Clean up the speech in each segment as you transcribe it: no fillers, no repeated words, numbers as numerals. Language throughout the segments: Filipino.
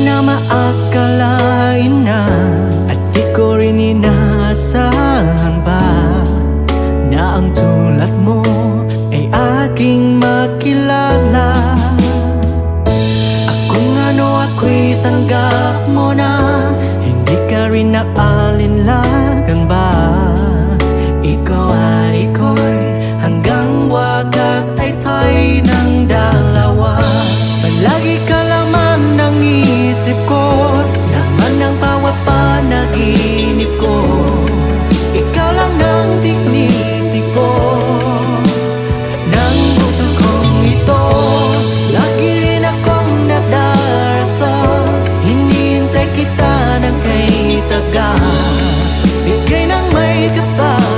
na maakalain na, at di ko rin inaasahan ba na ang tulad mo ay aking makilala. Kung ano ako'y tanggap mo na, hindi ka rin naalinlangan ba? Ikaw at iko'y hanggang wakas ay tayo ng dalawa. Palagi ka laman ng isip ko, laman ng bawat panaginip ko. Ikaw lang ng tinitip ko ng puso kong ito. Lagi rin akong nadarasal, hinihintay kita ng kay taga. Bigay ng may kapal,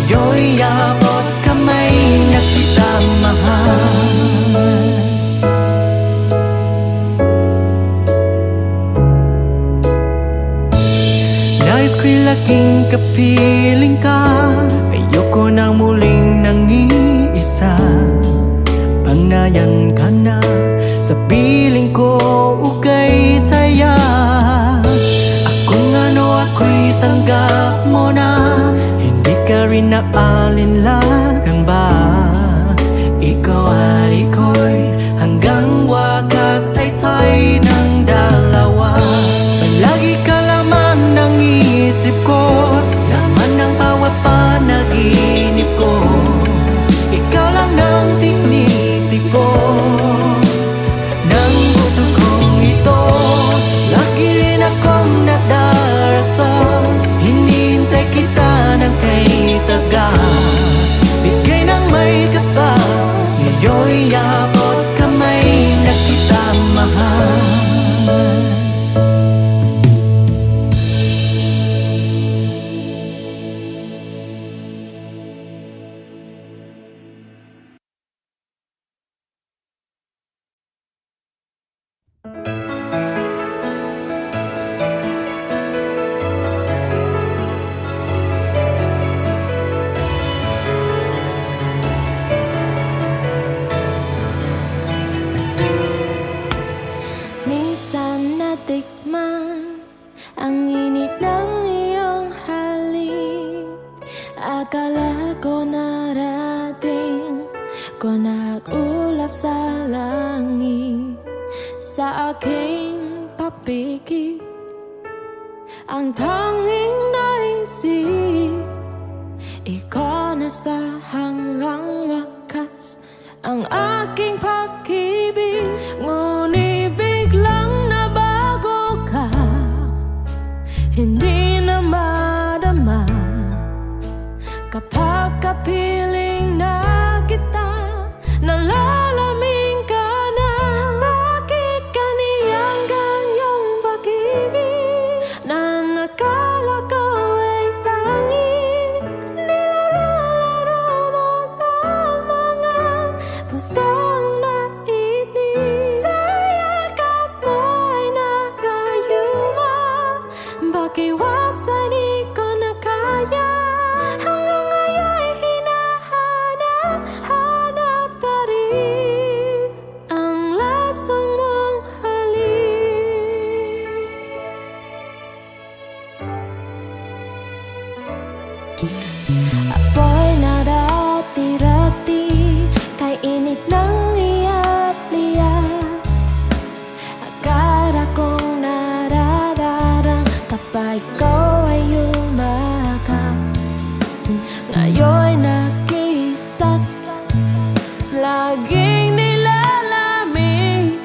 iyo'y abot kamay na kita mahal. Nais ko'y laging kapiling ka, ayoko nang muling nang-iisa. Pangnayan ka na sa piling ko, ukay saya. Kung ano ako'y tanggap mo na, hindi ka rin naalinlangan ba? Ikaw at iko'y hanggang wakas ay tayo ng dalawa. Palagi ka laman ng isip ko, laman ng bawat panaginip ko. Ikaw lang ng tinitip ko ng puso kong ito. Lagi rin akong nadarasal, hinihintay kita ng kay taga. Bigay ng may kapal, iyo'y abot kamay na kita mahal. Minsan natikman ang init ng iyong halik. Akala ko narating ko nag-ulap sa langit. Sa aking papikit ang tanging naisip, ikaw na sa hanggang wakas ang aking pag-ibig. Ngunit biglang nabago ka, hindi na madama kapag kapiling na kita. Nalalamig ka na, bakit kaniyang ganyang pag-ibig? Nang akala ko ay tanging nilalaro mo lamang ang pusong nainis. Sa yakap mo'y nakayuma, bakiwasan di ko na kaya. Hanggang ngayon'y hinahanap pa rin ang lasang mong halik. Apoy na rati-rati, kay init ng iyat liya. Akala kong naradarang kapag ikaw ay yumakap. Ngayon'y nakisat, laging nilalamig.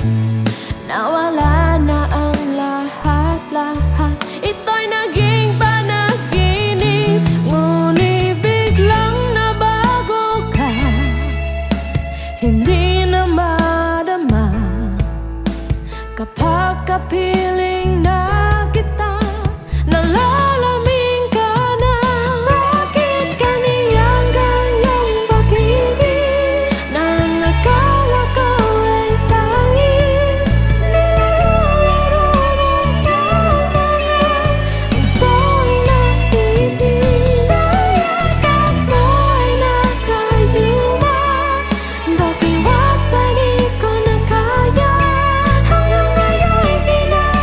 Nawala na ang lahat-lahat, ito'y naging panaginip. Ngunit biglang nabago ka, hindi na madama kapag kapiling na kita. Nalalamig ka na, bakit kaniyang ganyang pag-ibig? Nang akala ko ay tanging nilalaro mo lamang ang pusong nainis. Sa yakap mo'y nakayuma, bakiwasan di ko na kaya. Hanggang ngayon'y hinahanap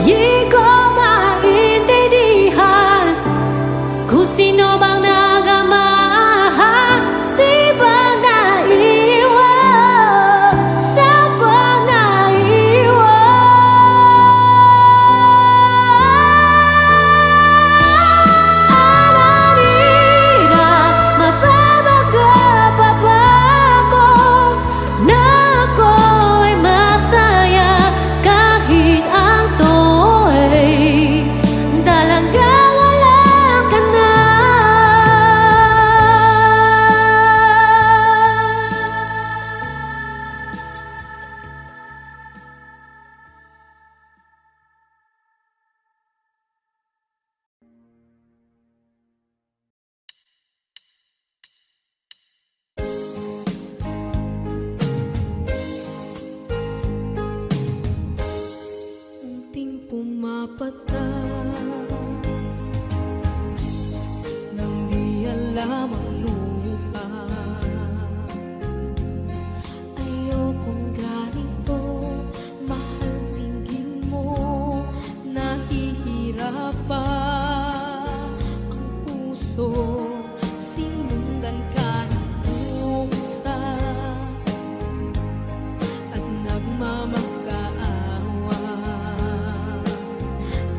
Di ko maintindihan kung sino bang nagamahal, si bang naiwan, sa bang Anarira, mababago pa ba ako na ako'y masaya kahit ang to'y talaga wala ka na. Unting pumapata nang di alam ang lupa. Ayokong ganito, mahal tingin mo, nahihirapan ang puso, sinundan ka ng pusa at nagmamakaawa.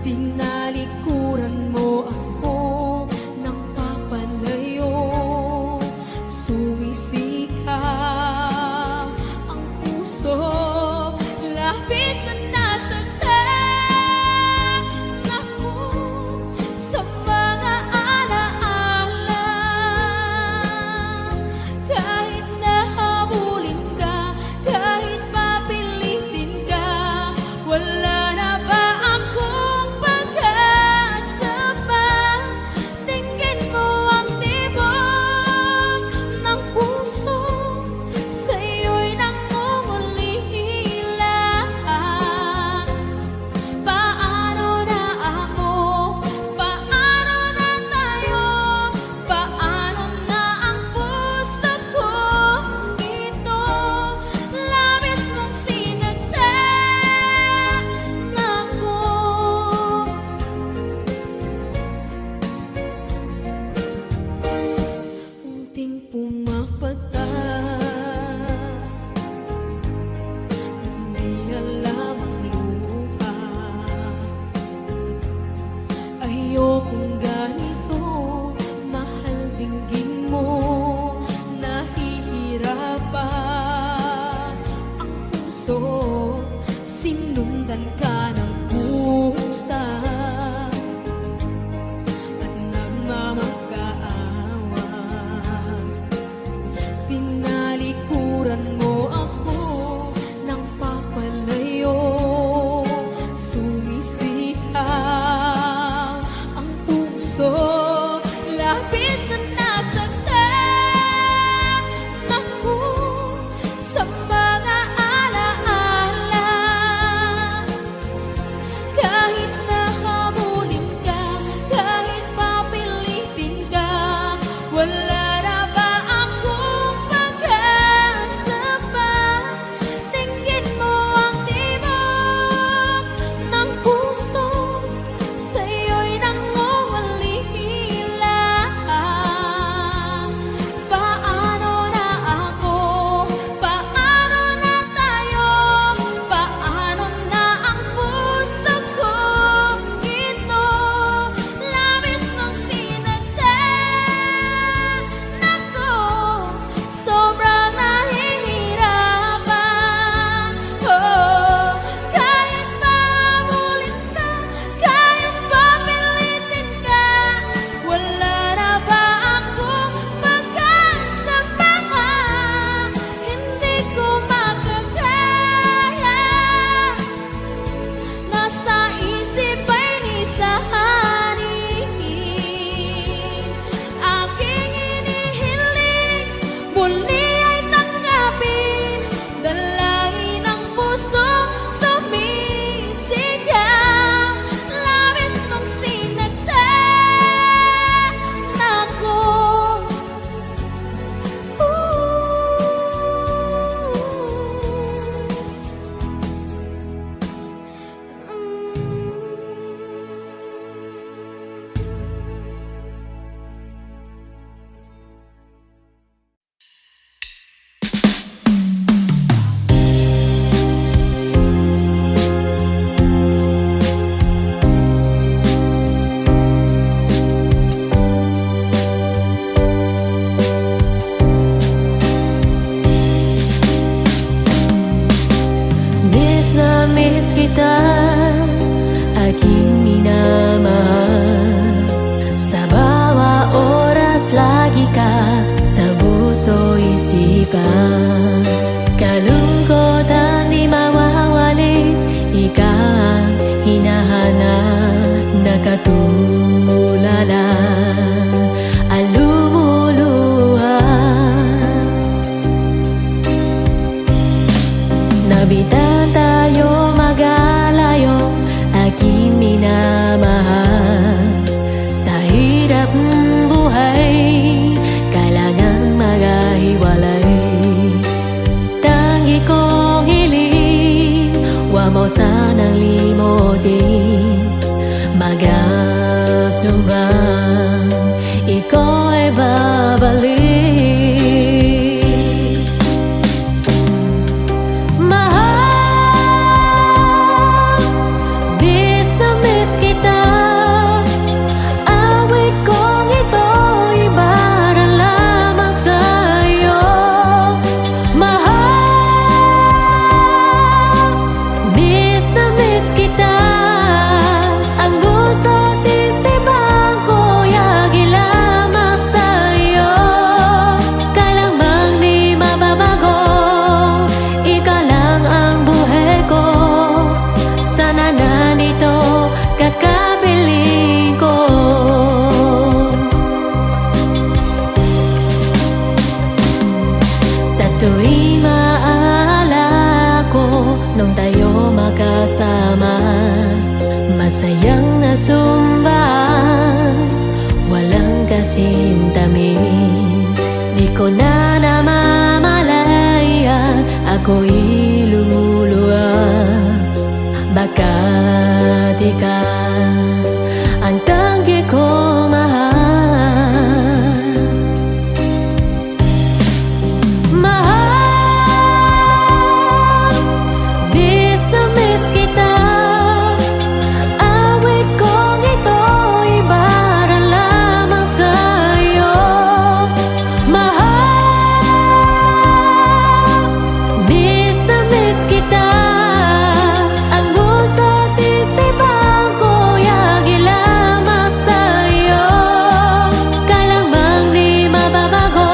Tinalikuran mo ako nang papalayo, sumisikap ang puso, labis na nasaktan ako sa mga alaala. Kahit nahabulin ka, kahit papilitin ka, wala na ba akong pag-asa pa? Tingin mo ang tibok ng puso, sa'yo'y nangungulila. Paano na ako? Paano na tayo? Paano na ang puso kong ito? Labis mong sinagtan ako. Unting pumapata nang di alam ang lupa. Ayokong ganito, mahal dinggin mo, nahihirapan ang puso, sinundan ka ng pusa at nagmamakaawa. Tinalikuran mo ako nang papalayo, sumisikap ang puso, labis na nasaktan ako sa mga alaala. Kahit nahabulin ka, kahit papilitin ka, wala na ba akong pag-asa pa? Tingin mo ang tibok ng puso, sa'yo'y nangungulila. Paano na ako? Paano na tayo? Paano na ang puso kong ito? Labis mong sinagtan ako, sobrang nahihirapan. Oh, kahit mahabulin ka, kahit papilitin ka, wala na ba akong pag-asa pa? Hindi ko makakaya, nasa isip ay nisahanin. Aking inihiling, muli ay tanggapin, dalangin ang puso, sumisigaw, labis mong sinagtan ako. kita, aking minamahal. Sa bawat oras lagi ka sa puso isipan. Kalungkotan di mawawali, ikaw ang hinahanap. Nakatulala ang lumuluha. Nabitan tayo magalayo, aking minamahal. Sa hirap ng buhay, kailangan magahiwalay. Tangi kong hiling, huwag mo sanang limutin. Magasumbang, ikaw ay babalik. Mahal, miss na miss kita. Awit kong ito'y para lamang sa'yo. Mahal, miss na miss kita. Ang gusto't isipan ko yagi lamang sa'yo. Kailan bang di mababago, ikaw lang ang buhay ko. Sana na nito kakabiling ko. Sa tuwing maaalala ko nung tayo makasama, masayang nasumbahan, walang kasing tamis. Di ko na namamalayan, ako'y lumuluha. Baka di ka ang tanggi ko mahal. Mahal, miss na miss kita. Awit kong ito'y para lamang sa'yo. Mahal, miss na miss kita. Ang gusto't isipan ko yagi lamang sa'yo. Kailan bang di mababago,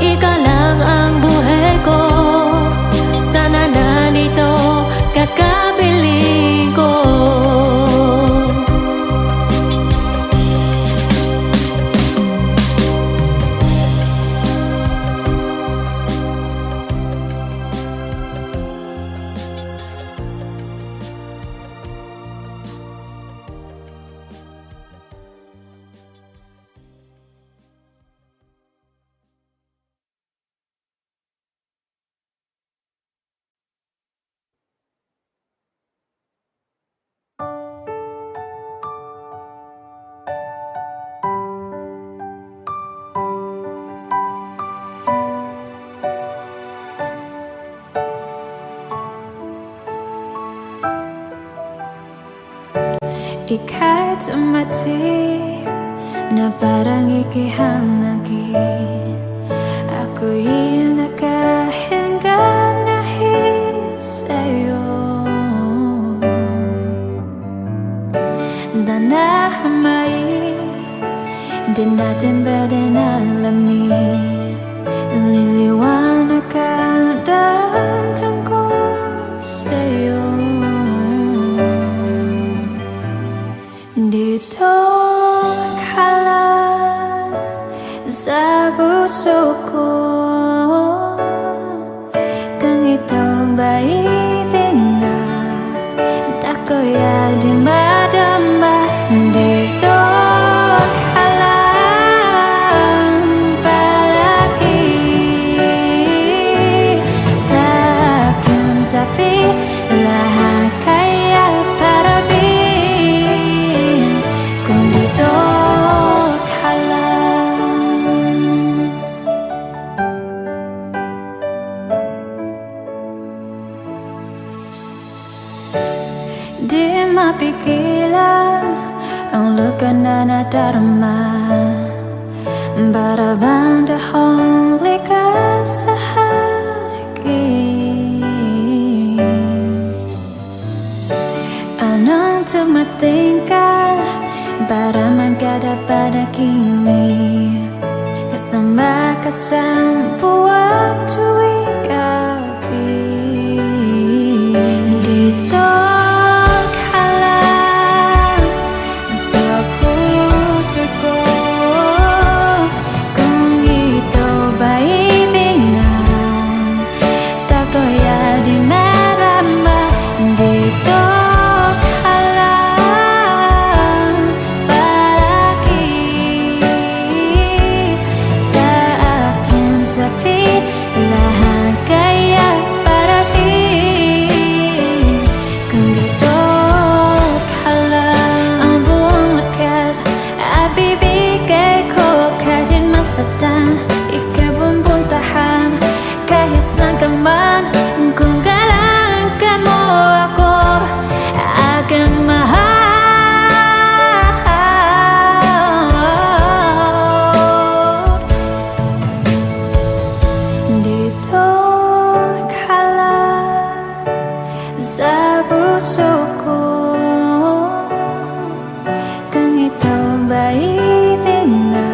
ikaw lang ang buhay ko. Sana na nito kakabiling ko. Ika'y tumati na parang ikihangagi. Ako'y nakahinga dahil sa'yo. Danahimay, di natin pwede alamin. Liliwanag ka dahil tungkol sa'yo. Dito ka lang sa puso ko, kung ito ba ibig nga, ako'y di madama. Dito ka lang palagi sa aking tabi, lahat kaya para kung dito ka lang. Di mapigilan ang luka na nadarama, para bang dahong likas sa hangin. dumating ka para magada pada kini. Kasama ka sa buwan tuwing gabi. Dito ka lang sa puso ko. Kung ito ba ibingan, tako'y di marama. Dito ka lang para sa akin tapit. Lahat kaya para kung dito ka lang, ang buong lakas at bibigay ko kahit masaktan. Ikaw ang puntahan kahit saan ka man. Kung kailangan ka mo ako, aking mahal. Dito ka lang sa puso ko. Kung ito ba ibig nga,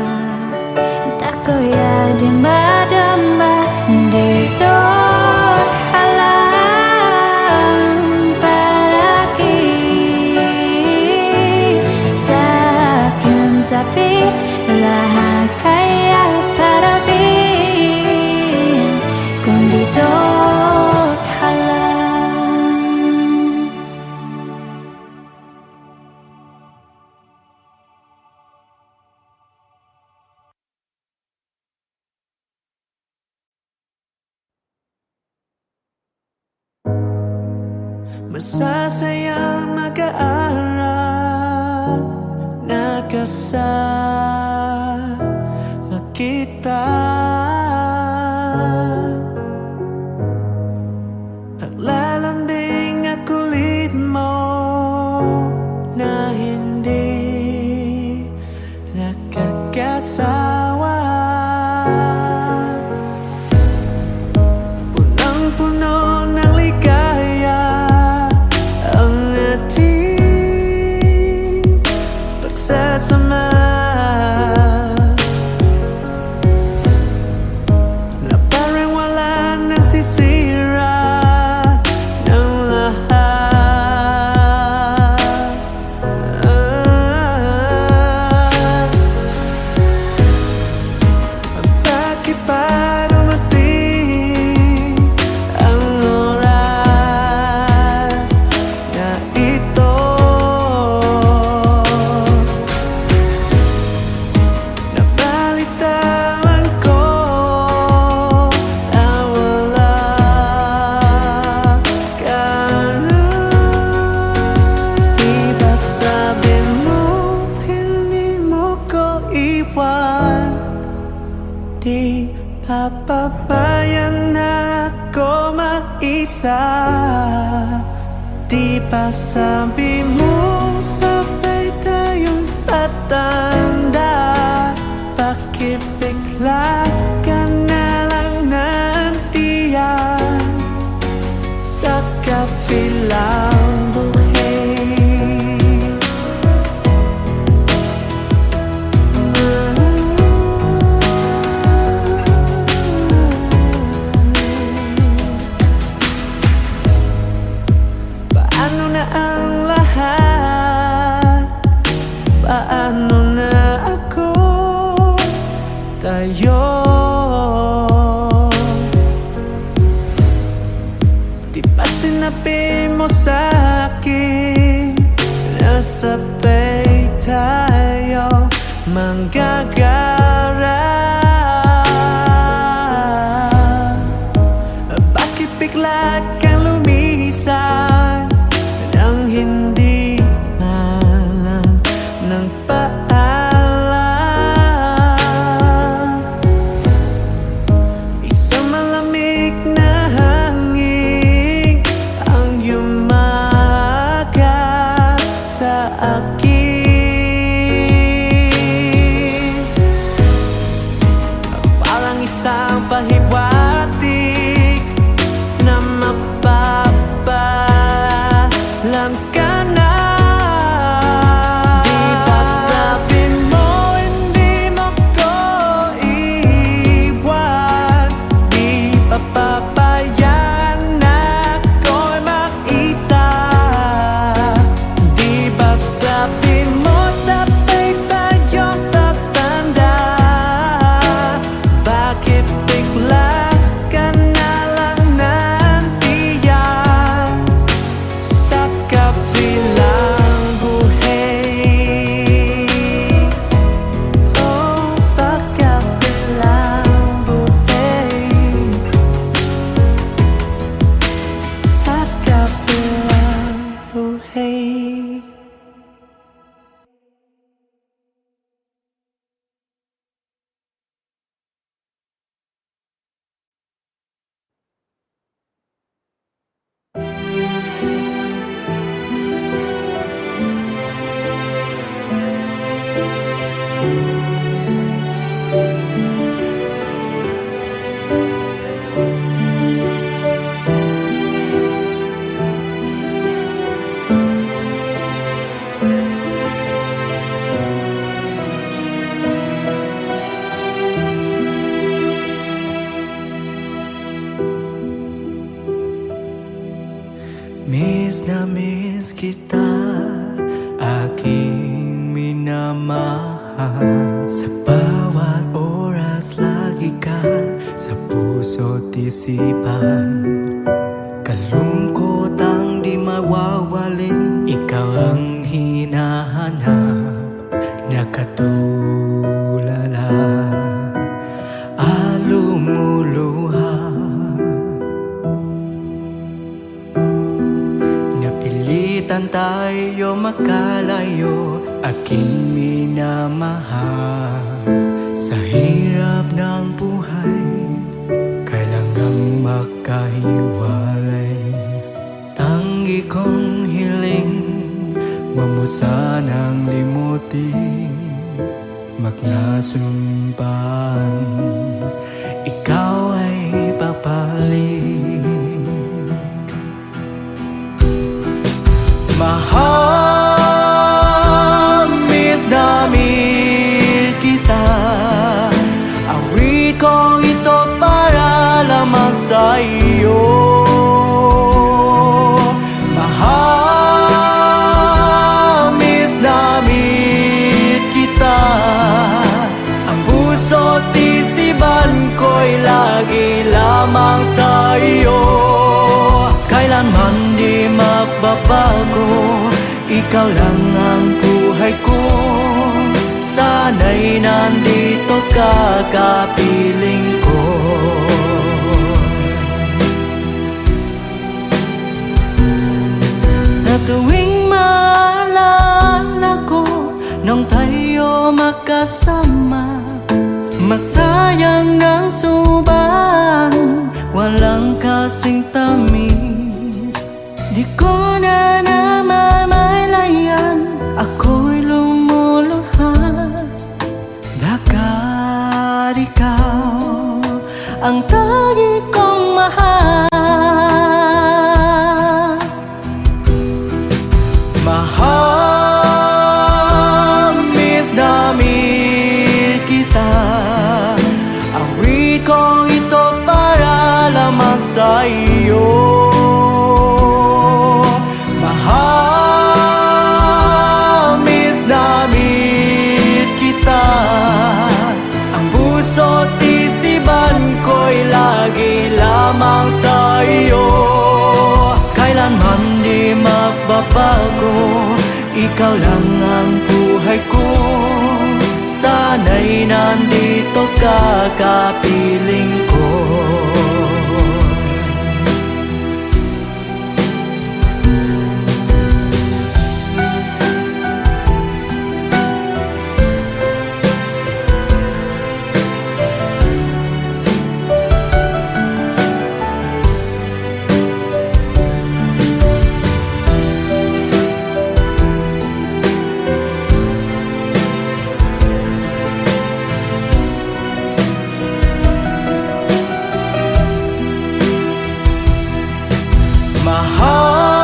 tako'y di madama. Dito ka lang para sa akin tapit. Lahat kaya para kung dito ka lang. Masasayang mag-aaral na kasama kita. Paglalambing at kulit mo na hindi nakakasawa. Punang-puno ng ligaya ang ating pagsasama. Na parang wala nang sisira ng lahat. Bakit pa dumating ang oras na ito? Nabalitaan ko na wala ka na. Di ba sabi mo hindi mo ko iwan? Di papabayaan na ako mag-isa. Di ba sabi mo sabay tayong tatanda? Bakit bigla ka na lang nandiyan sa kabilang buhay? Paano na ang lahat? Paano na ako? Tayo di ba sinabi mo sa'kin na sabay tayo manggagara? Bakit bigla kang lumisan nang hindi malam ng paalam? Isang malamig na hangin ang yumaga sa akin. Parang isang pahiwatig na mapapalang ka na. Miss na miss kita, aking minamahal. Sa bawat oras lagi ka sa puso't isipan. Kalungkot ang di mawawalin, ikaw ang hinahanap. Nakatulala, lumuluha. Napilitan tayo makalayo, aking minamahal. Sa hirap ng buhay, kailangang makahiwalay. Tanggi kong hiling, huwag mo sanang limutin. Magkasumpaan, ikaw ay babalik. Mahal, miss namin kita. Awit ko ito para lamang sa iyo. Mahal, miss namin kita. Ang puso't isipan ko'y lagi lamang sa iyo. Kailanman di magbabago, ikaw lang ang buhay ko. Sana'y nandito ka, kapiling ko. Sa tuwing maalala ko nung tayo magkasama, masayang ng suban, walang kasing tamis. Di ko na namamalayan, ako'y lumuluhan. Bakit ikaw ang tagi kong mahal? Mahal, miss namin kita. Awit ko ito para lamang sa iyo. Lagi lamang sa iyo. Kailanman di magbabago, ikaw lang ang buhay ko. Sana'y nandito ka, kapiling ko.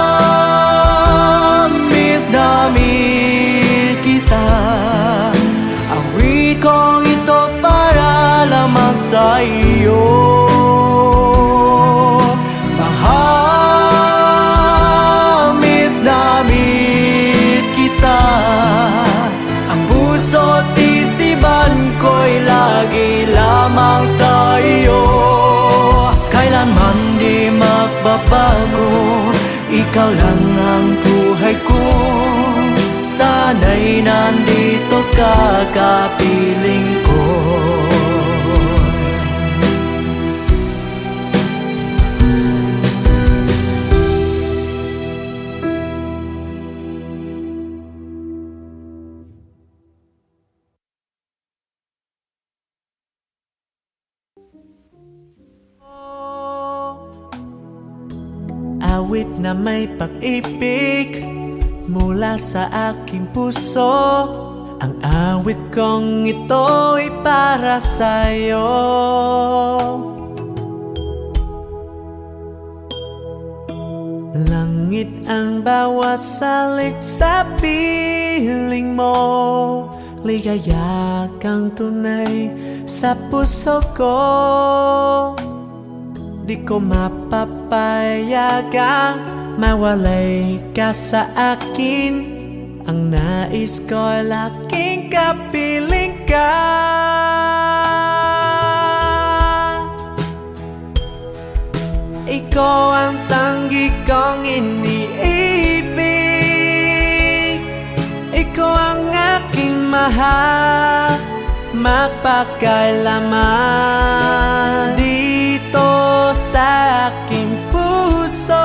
Mahal, miss namin kita. Awit ko ito para lamang sa iyo. Mahal, miss namin kita. Ang puso't isipan ko'y lagi lamang sa iyo. Kailanman di magbabago, ikaw lang ang buhay ko. Sana'y nandito ka, kapiling ko. Awit na may pag-ibig mula sa aking puso. Ang awit kong ito'y para sa'yo. Langit ang bawat salik sa piling mo. Ligaya kang tunay sa puso ko. Di ko mapapayagang mawalay ka sa akin. Ang nais ko'y laking kapiling ka. Ikaw ang tanggi kong iniibig. Ikaw ang aking mahal, magpakailaman. Dito sa aking puso,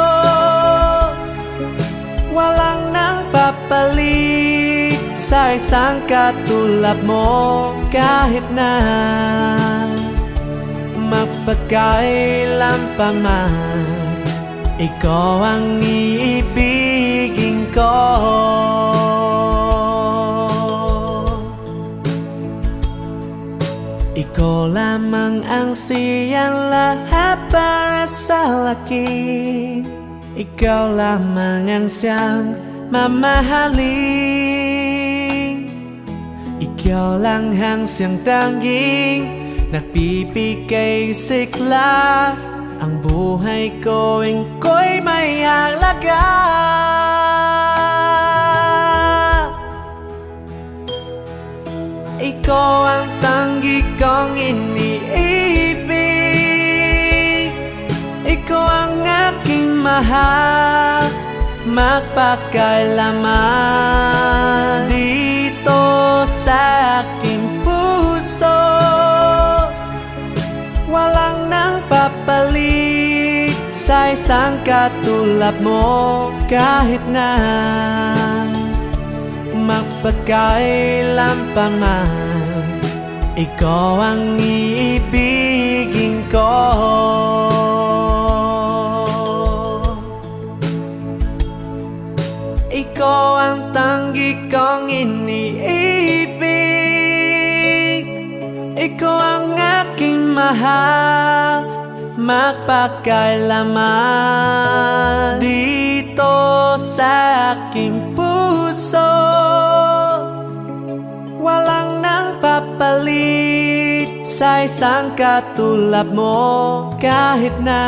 walang nang papalit sa isang katulad mo. Kahit na magpakailan pa man, ikaw ang iibigin ko. Ikaw lamang ang siyang lahat para sa akin. Ikaw lamang ang siyang mamahalin. Ikaw lang ang siyang tanging nagpipigay sigla. Ang buhay ko'y may halaga. Ikaw ang tanggi kong iniibig. Ikaw ang aking mahal, magpakailaman. Dito sa aking puso, walang nang papalit sa isang katulad mo. Kahit na magpakailan pa man, ikaw ang iibigin ko. Ikaw ang tanggi kong iniibig. Ikaw ang aking mahal, magpakailaman. Dito sa aking puso, walang nang papalit sa isang katulad mo. Kahit na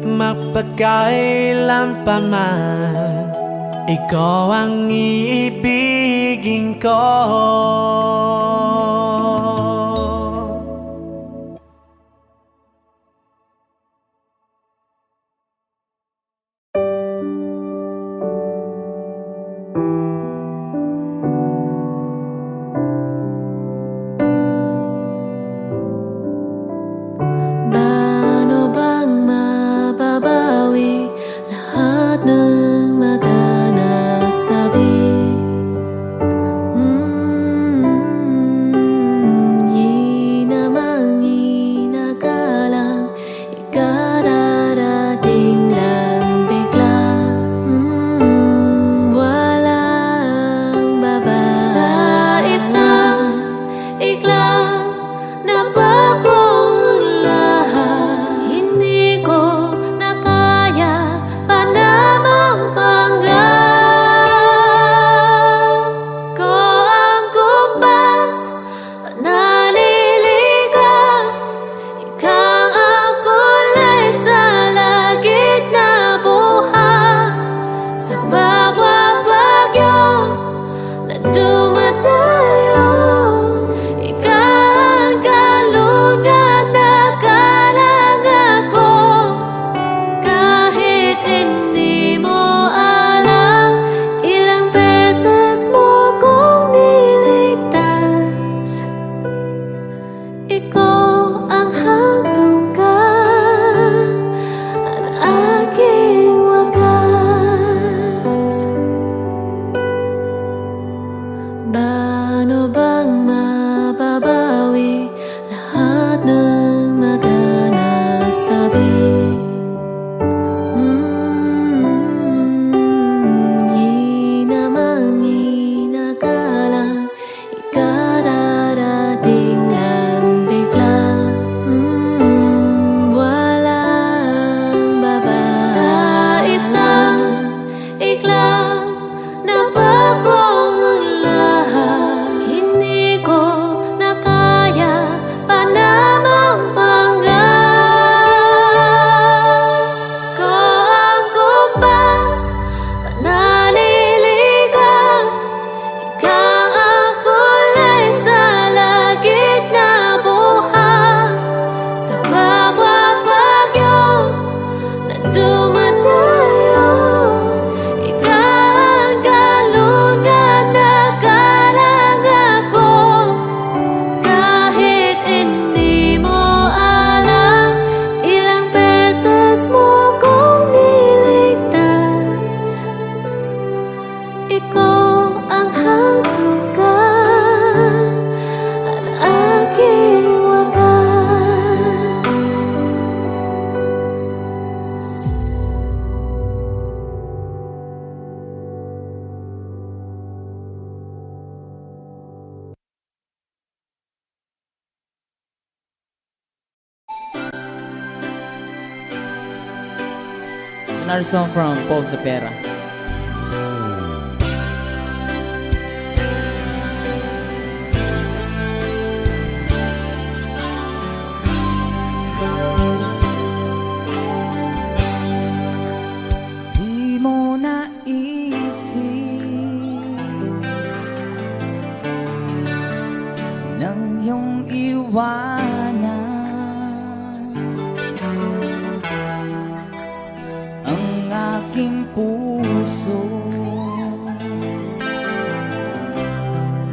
magpakailan pa man, ikaw ang iibigin ko. Paano bang mababawi lahat ng maganasabi? Di namang inagalang ikararating lang bigla. Walang baba sa isang iklang nabago. Hindi ko na kaya pa namang panggap ko ang kumpas, panaliligaw. Ikaw ang kulay sa langit na buhay. Sa bawat bagyo na dumadayo, ikaw ang kalungan na kalang ako. Kahit hindi mo alam, ilang beses mo kong niligtas. Ikaw ang hangtungkan at aking wagas. Paano bang mababawi lahat ng maganasabi? another song from Paul Sapera. Di mo naisip nang iyong iwanan ang aking puso,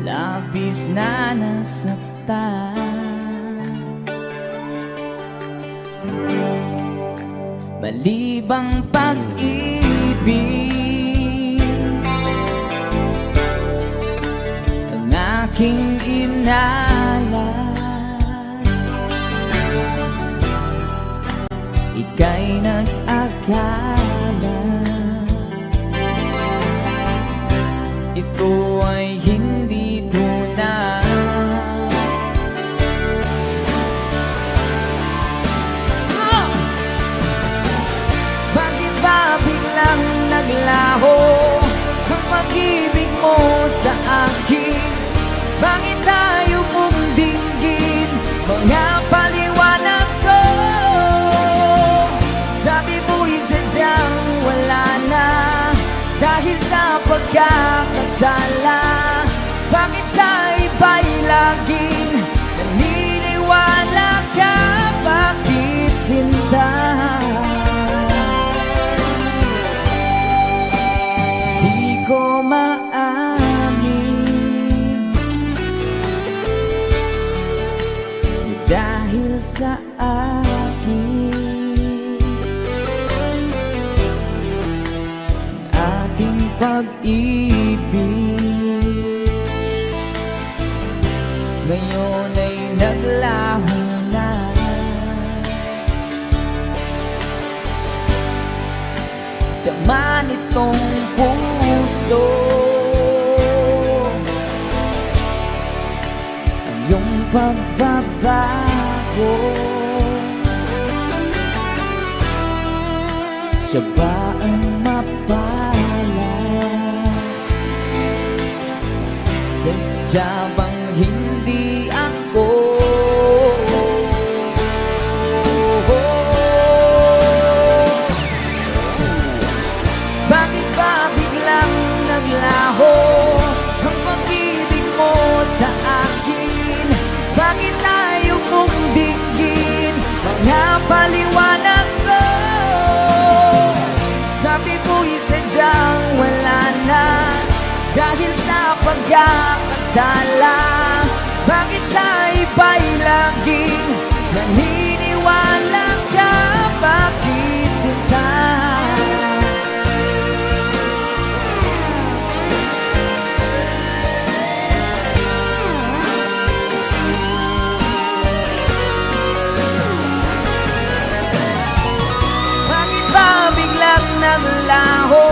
labis na nasaktan. Malibang pag-ibig ang aking inalat, ika'y nag-akala ito ay hindi tunay. Bakit ba biglang naglaho ang pag-ibig mo sa akin? Bakit tayo mong dinggin mga paliwanag ko? Sabi mo'y sadyang wala na dahil sa pagkakasala. Bakit sa iba'y laging naniniwala ka? Bakit sinta? Di ko maamin dahil sa akin ating pag-ibig ngayon ay naglaho na. Tama nitong puso ang iyong pagbabago. Siya ba ang mapala? Sadya bang hindi ako? Bakit ba biglang naglaho ang pag-ibig mo sa akin? Bakit tayo mong dinggin mga paliwanag ko? Sabi mo'y sadyang wala na dahil sa pagkakasala. Bakit sa iba'y laging naniniwala ka? Bakit sinta? Bakit ba biglang naglaho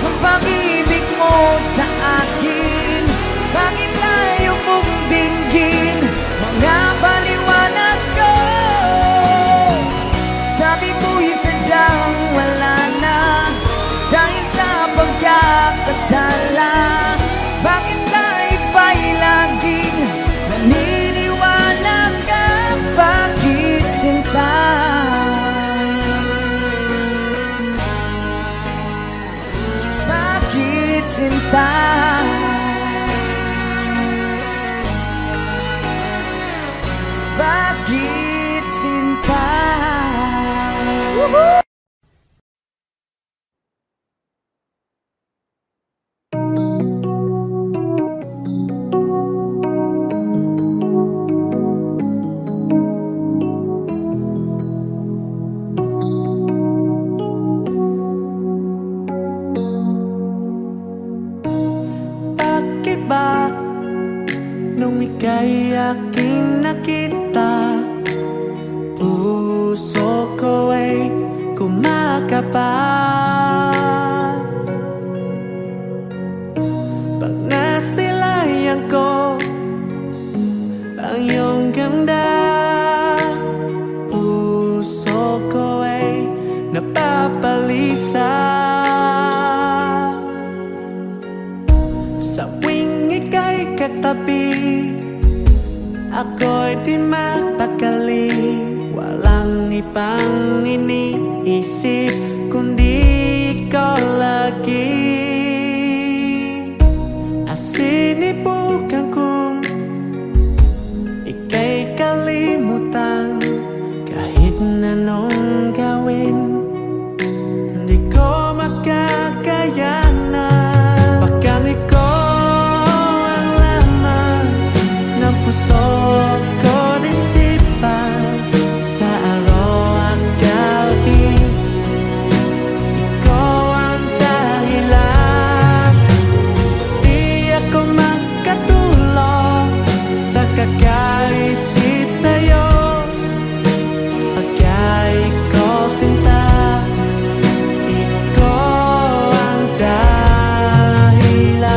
ang pag-ibig mo sa akin? Bakit tayo mong dinggin mga paliwanag ko? Sabi mo'y sadyang wala na dahil sa pagkakasala. Bakit sa iba'y laging naniniwala ka? Bakit sinta? Bakit sinta? Bakit sinta? Woohoo! Bakit ba nung ika'y aking nakita, puso ko ay kumakapa? Pag nasilayan ko ang iyong ganda, puso ko ay napapaliw. ako'y di magpakali. Walang ibang iniisip kundi ikaw lagi. Sinibukan kong ika'y kalimutan. Kahit na anong gawin, hindi ko makakayanan. Bakit ko ang laman ng puso ko disipan sa araw at gabi. Ikaw ang dahilan, di ako makatulog sa kakaisip sa'yo. Pagka ikaw sinta, ikaw ang dahilan.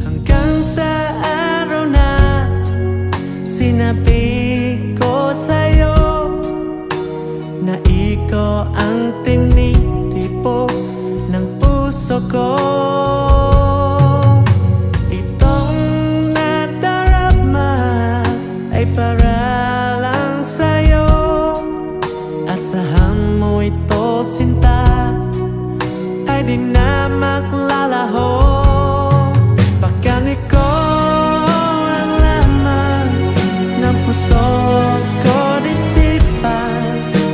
Hanggang sa araw na sinabi ko sa'yo na ikaw ang tinitipok ng puso ko. Itong nadarama ay para lang sa'yo. Asahan mo ito sinta, ay di na maglalaho. Bakit ko ang laman ng puso ko disipan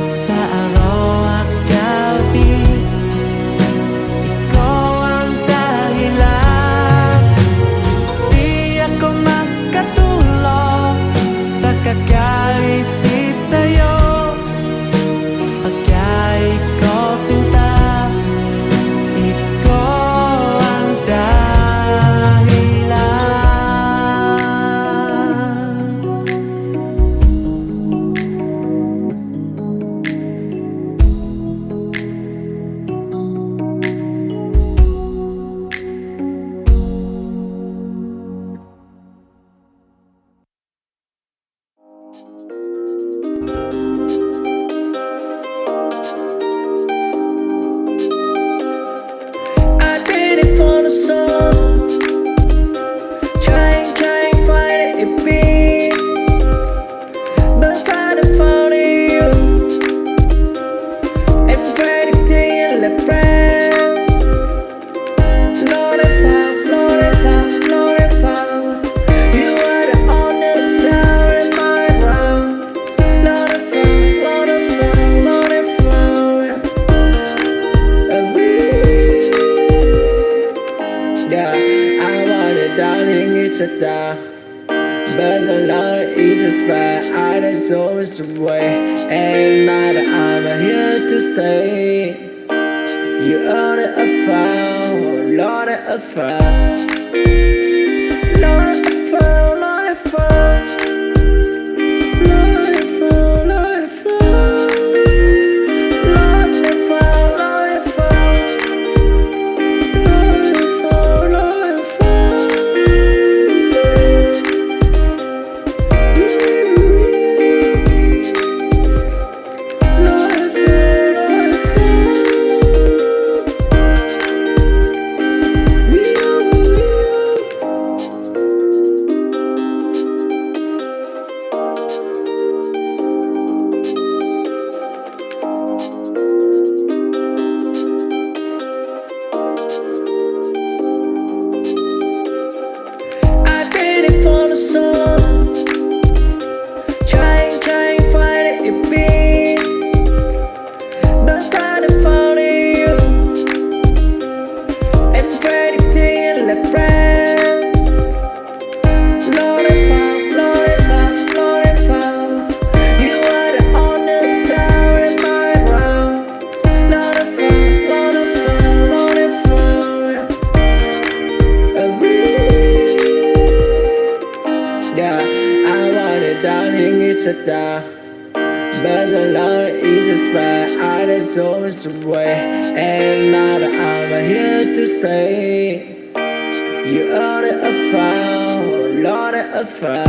sa araw at gabi. Ikaw ang dahilan, di ako makatulog sa kakaisip sa'yo. Pagka ikaw sinta, ikaw ang dahilan. I did it for the song. Trying, find it beat. But I found you. And predicting the brand. Not if you are the only town in my round. Not if yeah, I want it, darling, it's a die. But a lot of easy spot, I just always away. And now that I'm here to stay, you are the affair, Lord, the affair. Lord, the affair, Lord, the affair. Lord, the affair, Lord, the affair. Lord, the affair, Lord, the affair. Sada, but a lot of easy spot, I just always away. And now that I'm here to stay, you are the affair, Lord, the affair.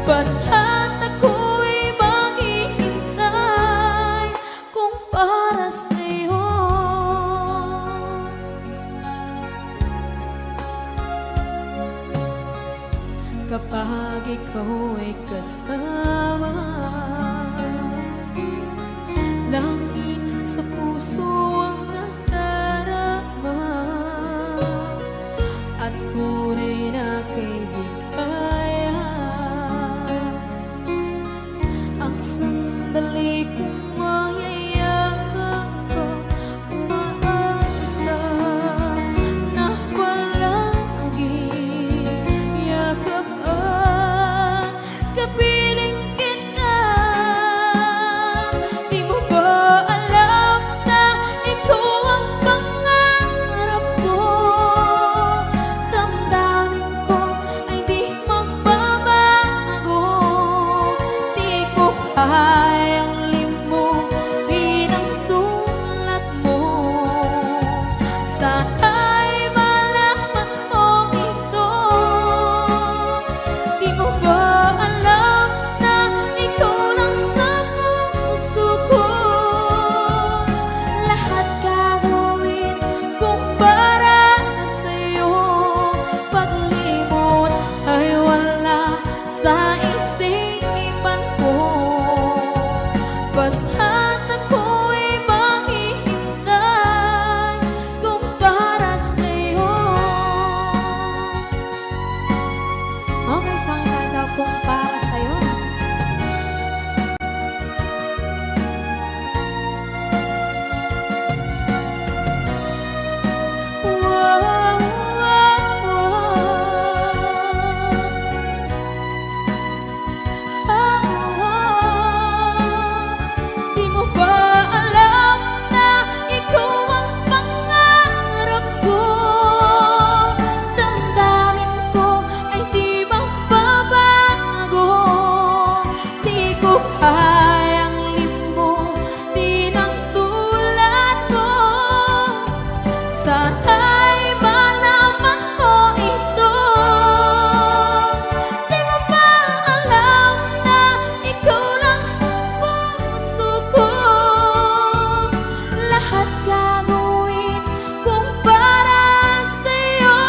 Basta't ako'y maghihintay kung para sa'yo. Kapag ikaw ay kasama, langit sa puso ang nadarama, at tunay na kaibigan. Ang sandali kong mayayakap ko, umaasa na palaging yakap at kapiling kita. Di mo ba alam na ikaw ang pangarap ko? Damdamin ko ay di magbabago. Di ko kayang limutin ang tulad mo. Sana'y malaman mo ito. Di mo ba alam na ikaw lang sa puso ko? Lahat gagawin kung para sa'yo. Paglimot ay wala sa isipan ko. Basta't ako'y maghihintay kung para sa'yo. Okay, isang kanta kung para sa'yo. Wow, wow, Di mo ba alam na ikaw ang pangarap ko? Damdamin ko ay di magbabago. Di ko kayang limutin ang tulad mo. Sana'y malaman mo ito. Di mo ba alam na ikaw lang sa puso ko? Lahat gagawin kung para sa'yo.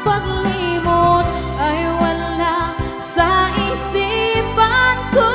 Paglimot ay wala sa isipan ko.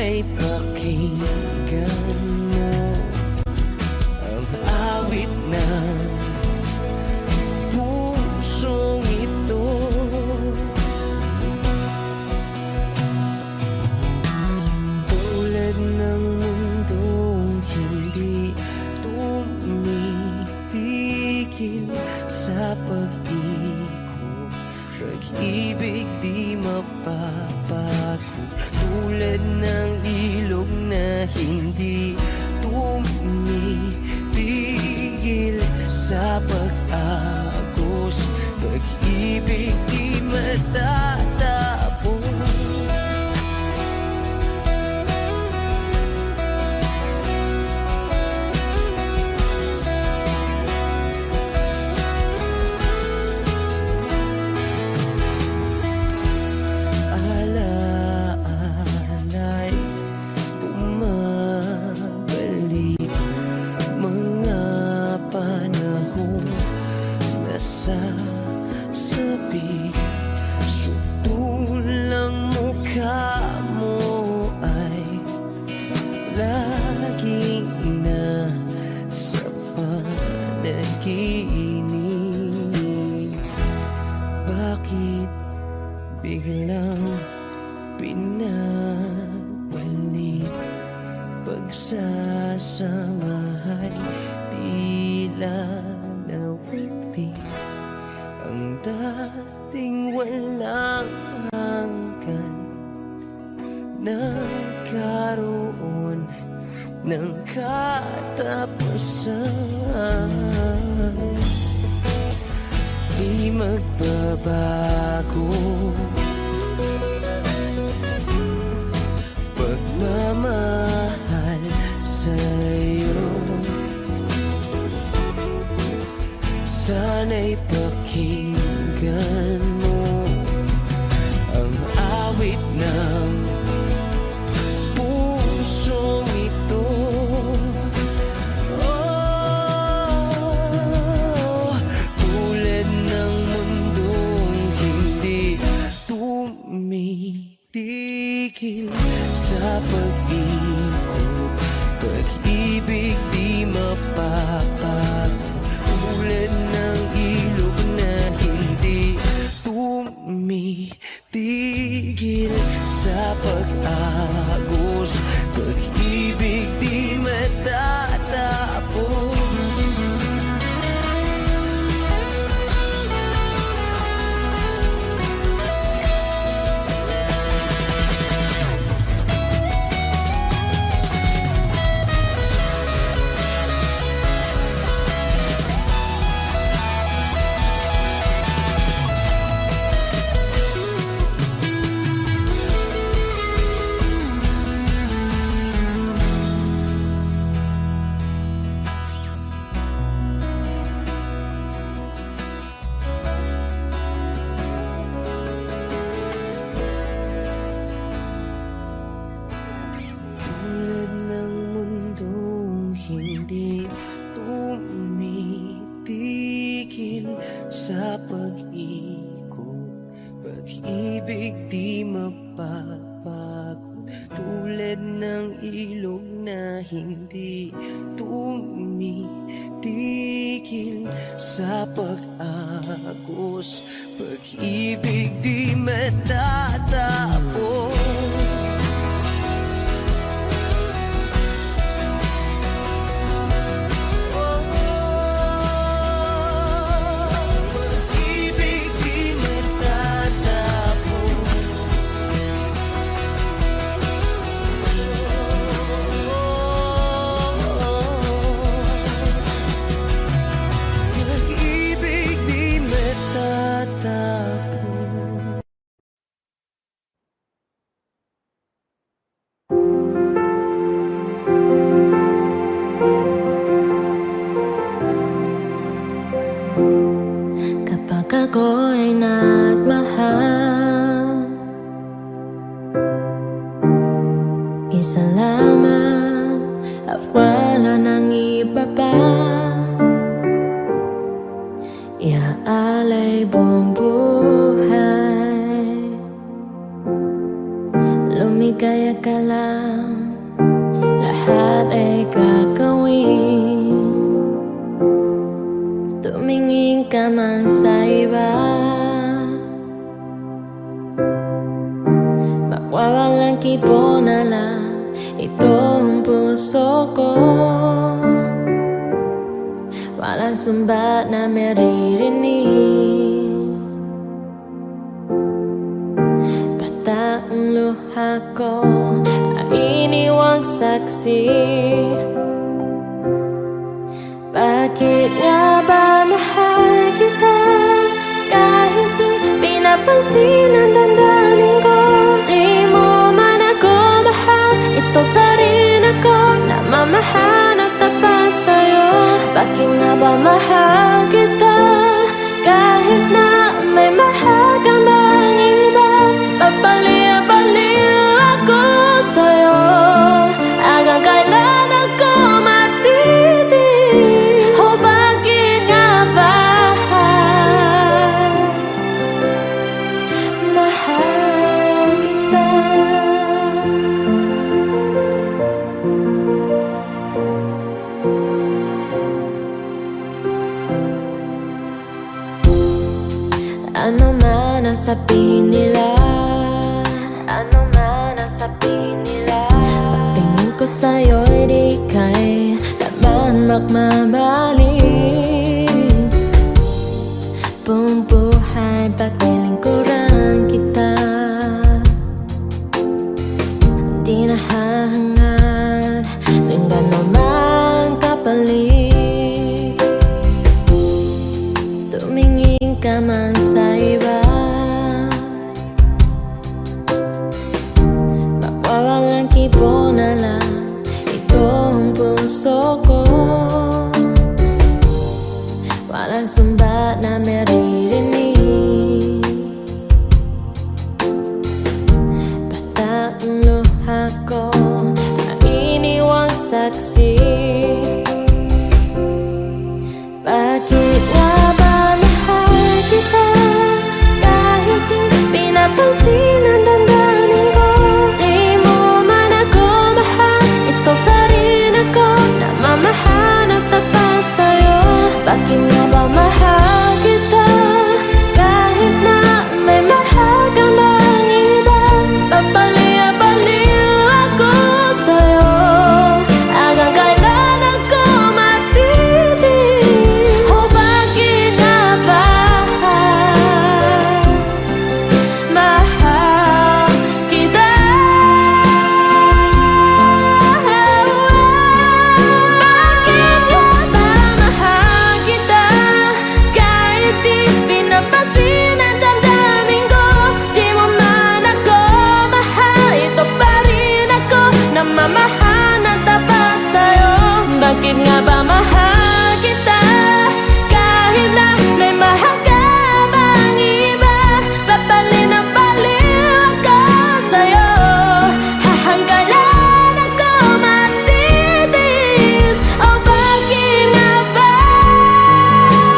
Sana'y pakinggan mo ang awit ng pusong ito. Tulad ng mundong hindi tumitigil sa pag-ikot, pag-ibig di mapapago. Tulad ng ilog na hindi tumitigil sa pag-agos, pag-ibig di matatapos. Alaala'y bumabalik, mga panahon nasasabi. Sutulang mukha mo ay lagi na sa panaginip. Bakit biglang pinabalik? Pagsasamahay tila nawagli, ang dating walang hanggan nagkaroon ng katapusan. Di magbabago pagmamahal sa'yo. Sana'y pakinggan mo ang awit ng pusong ito. Tulad ng mundong hindi tumitigil sa pag-ikot, pag-ibig di mapapago. Tulad ng ilog na hindi tumitigil sa pag-agos, pag-ibig di matatapos. Tulad ng mundong hindi tumitigil sa pag-ikot, pag-ibig di mapapagod. Tulad ng ilog na hindi tumitigil sa pag-agos, pag-ibig di matatapos. Pag-ibig di matatapos. ligaya ka lang, lahat ay gagawin. Tumingin ka man sa iba, mawawalang kibo na lang itong puso ko. Walang sumbat na maririnig, bata ang luha ko ay iniwang saksi. Bakit nga ba mahal kita kahit di pinapansin ang damdamin ko? Di mo man ako mahal, ito pa rin ako na mamahan at tapat sa'yo. Bakit nga ba mahal kita kahit na may mahal kang bang iba? Papaliw-baliw ako sa'yo hanggang kailan ako matitig. O bakit nga ba mahal kita? Ano man ang sabihin nila, ano man ang sabihin nila, pagtingin ko sa'yo'y di kay naman magmamali. Buong buhay paglilingkuran kita, di nahahangad ng ganumang kapalit. Tumingin ka man sa iba, mawawalang kibo na lang itong puso ko. Walang sumbat na maririnig, bata ang luha ko ay iniwang saksi. Bakit nga ba mahal kita kahit di pinapansin ang damdamin ko? Di mo man ako mahal, ito pa rin ako na mamahan at tapat sa'yo. Bakit nga ba mahal kita kahit na may mahal kang bang iba? Papaliw-baliw ako sa'yo hanggang kailan ako matitig. O bakit nga ba mahal kita? Bakit nga ba mahal kita kahit di pinapansin ang damdamin ko? Di mo man ako mahal, ito pa rin ako na mamahan at tapat sa'yo. Bakit nga ba mahal kita kahit na may mahal ka bang iba? Papalin ang baliw ako sa'yo hanggang kailan ako matitis. O bakit nga ba mahal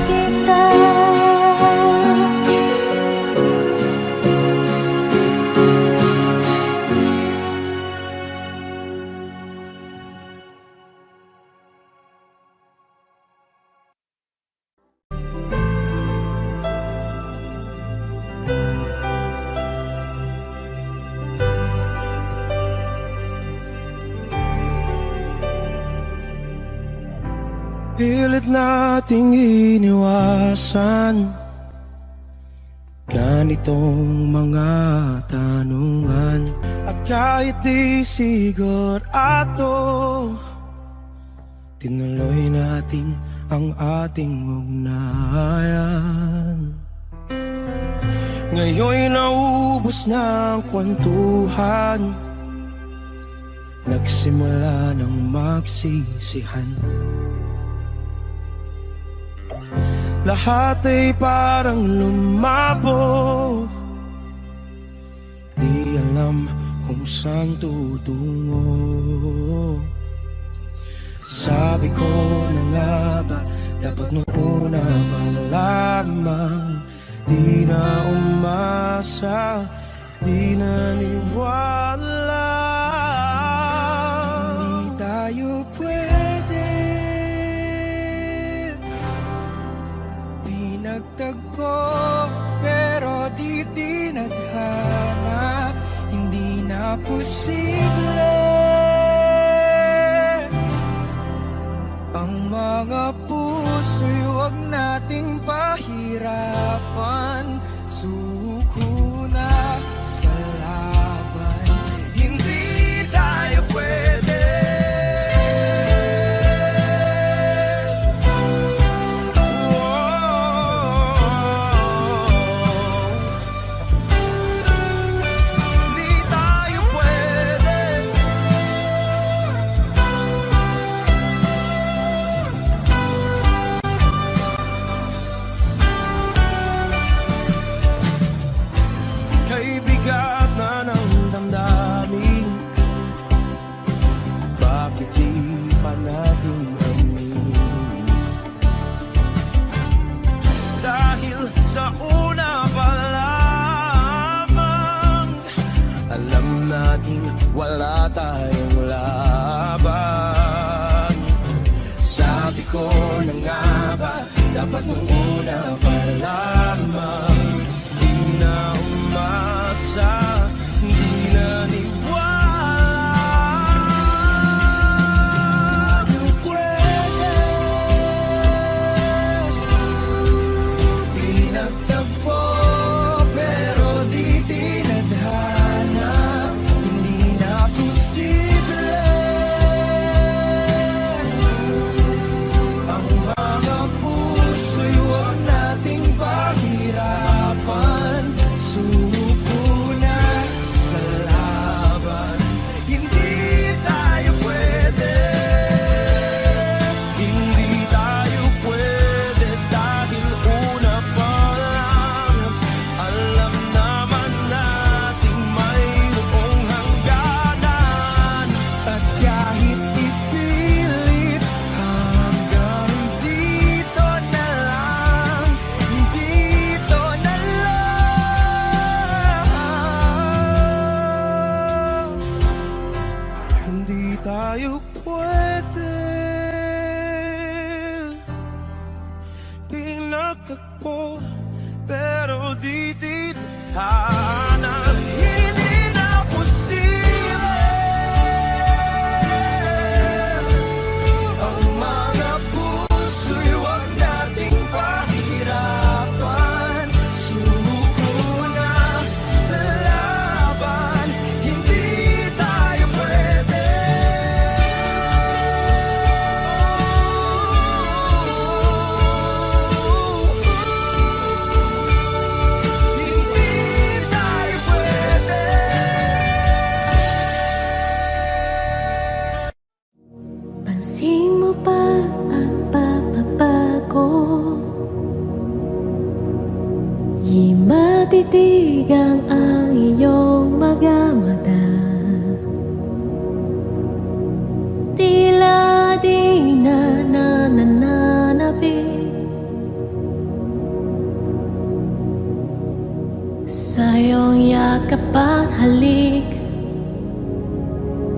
kita? Pilit nating iniwasan ganitong mga tanungan. At kahit di sigurado, tinuloy natin ang ating ugnayan. Ngayon'y naubos na ang kwentuhan, nagsimula ng magsisihan. Lahat ay parang lumabo, di alam kung saan tutungo. Sabi ko na nga ba, dapat noon na pa lamang di na umasa, di naniwala. Hindi tayo pwede, di nagtagpo, pero di tinadhana. Hindi na posible ang mga puso'y huwag nating pahirapan. Suko na sa laban, hindi tayo pwede. Hindi tayo pwede. Kay bigat na ng damdamin, bakit di pa natin aminin? Dahil sa una pa lamang, alam natin wala tayong laban. Sabi ko na nga ba, dapat nung una pa lamang, di na umasa, di naniwala. Di pwede, di nagtagpo, pero di tinadhana. Hindi na posible ang mga puso'y huwag nating pahirapan. Suko na sa laban, hindi tayo pwede. Hindi tayo pwede dahil una pa lang, alam naman nating mayroong hangganan. At kahit ipilit, hanggang dito na lang, dito na lang. Hindi tayo pwede, pinagtagpo, pero di tinadhana. Hindi na posible ang mga puso'y huwag nating pahirapan. Suko na sa laban, hindi tayo pwede. Hindi tayo pwede. Pansin mo ba ang pagbabago? Di matitigang ang iyong mga mata. Tila di na nananapit sa iyong yakap at halik.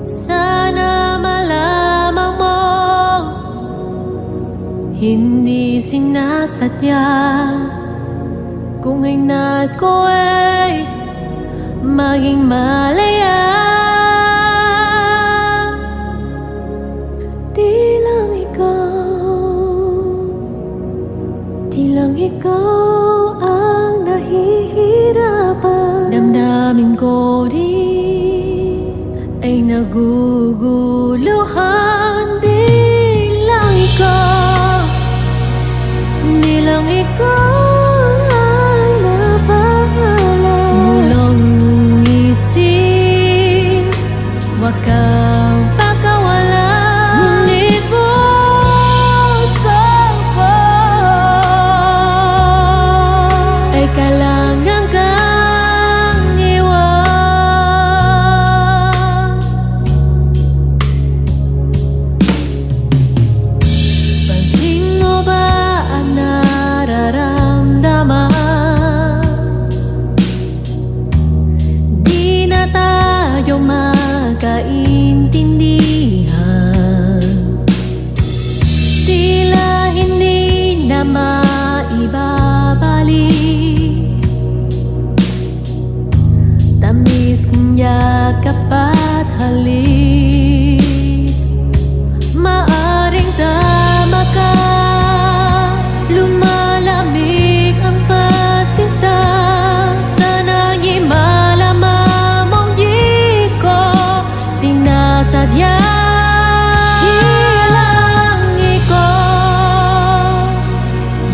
Sana malamang mo, hindi sinasadya. Kung ay nais ko ay maging malaya. Di lang ikaw ang nahihirapan. Damdamin ko rin ay naguguluhan. Di lang ikaw ang nabahala. Mulong isip, wag kang pakawala. Ngunit puso ko ay kailangan kang iwan. lumalamig ang pasinta. Sana'y imalama mong di ko sinasadya.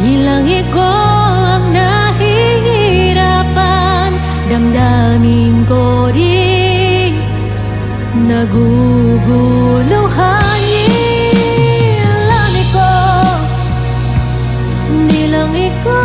Hilangi ko ang nahihirapan, damdamin ko rin naguguluhan. Nilangi ko